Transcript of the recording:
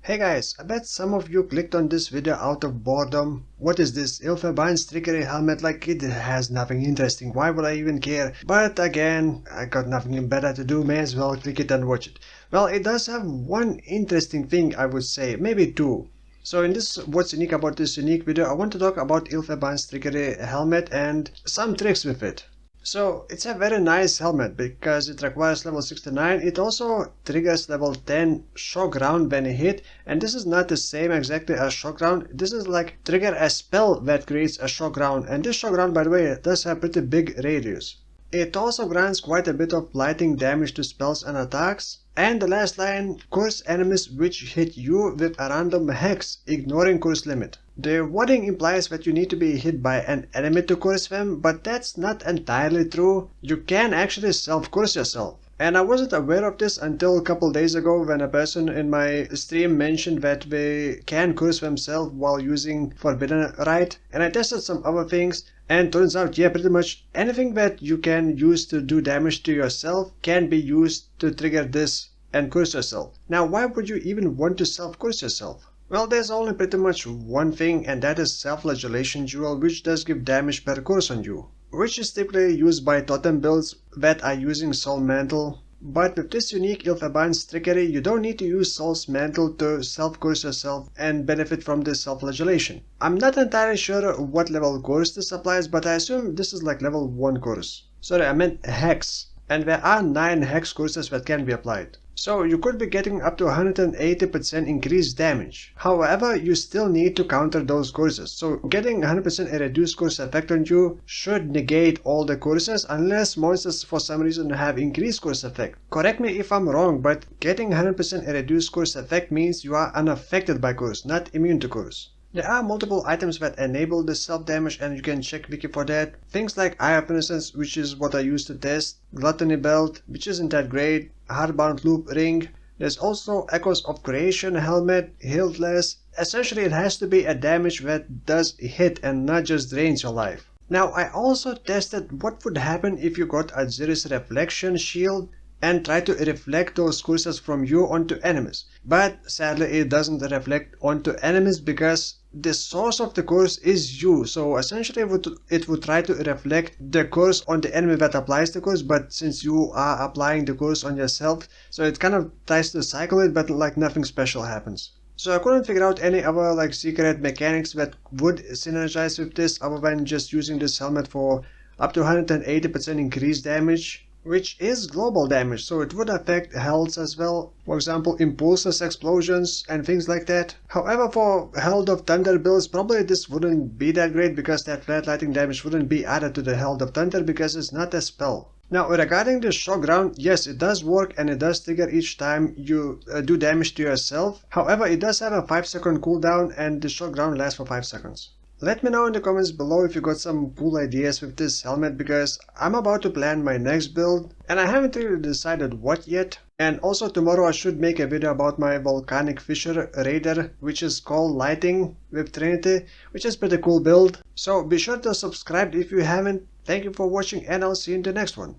Hey guys, I bet some of you clicked on this video out of boredom. What is this Ylfeban's Trickery helmet? Like, it has nothing interesting, why would I even care? But again, I got nothing better to do, may as well click it and watch it. Well, it does have one interesting thing, I would say, maybe two. So in this what's unique about this unique video, I want to talk about Ylfeban's Trickery helmet and some tricks with it. So it's a very nice helmet because it requires level 69. It also triggers level 10 shock round when hit, and this is not the same exactly as shock round. This is like trigger a spell that creates a shock round, and this shock round, by the way, does have pretty big radius. It also grants quite a bit of lightning damage to spells and attacks. And the last line, curse enemies which hit you with a random hex, ignoring curse limit. The wording implies that you need to be hit by an enemy to curse them, but that's not entirely true. You can actually self-curse yourself. And I wasn't aware of this until a couple days ago when a person in my stream mentioned that they can curse themselves while using Forbidden Rite, and I tested some other things, and turns out, yeah, pretty much anything that you can use to do damage to yourself can be used to trigger this and curse yourself. Now, why would you even want to self-curse yourself? Well, there's only pretty much one thing, and that is Self-Flagellation Jewel, which does give damage per curse on you, which is typically used by totem builds that are using Soul Mantle. But with this unique Ylfeban's Trickery, you don't need to use Soul's Mantle to self-curse yourself and benefit from this self-flagellation. I'm not entirely sure what level curse this applies, but I assume this is like level 1 curse. Sorry, I meant hex. And there are 9 hex curses that can be applied. So you could be getting up to 180% increased damage. However, you still need to counter those curses. So getting 100% a reduced curse effect on you should negate all the curses unless monsters for some reason have increased curse effect. Correct me if I'm wrong, but getting 100% a reduced curse effect means you are unaffected by curse, not immune to curse. There are multiple items that enable the self-damage, and you can check wiki for that. Things like Eye of Innocence, which is what I use to test, Gluttony Belt, which isn't that great, Hardbound Loop Ring. There's also Echoes of Creation helmet, Healed Less. Essentially it has to be a damage that does hit and not just drains your life. Now I also tested what would happen if you got Aziri's Reflection Shield and try to reflect those curses from you onto enemies. But sadly it doesn't reflect onto enemies because the source of the curse is you. So essentially it would try to reflect the curse on the enemy that applies the curse, but since you are applying the curse on yourself, so it kind of tries to cycle it, but like nothing special happens. So I couldn't figure out any other like secret mechanics that would synergize with this other than just using this helmet for up to 180% increased damage, which is global damage, so it would affect health as well, for example impulses, explosions and things like that. However, for Herald of Thunder builds, probably this wouldn't be that great because that flat lighting damage wouldn't be added to the Herald of Thunder because it's not a spell. Now regarding the shock round, yes, it does work and it does trigger each time you do damage to yourself. However, it does have a 5-second cooldown and the shock round lasts for 5 seconds. Let me know in the comments below if you got some cool ideas with this helmet, because I'm about to plan my next build and I haven't really decided what yet. And also tomorrow I should make a video about my Volcanic Fissure Raider, which is called Lighting with Trinity, which is pretty cool build. So be sure to subscribe if you haven't. Thank you for watching and I'll see you in the next one.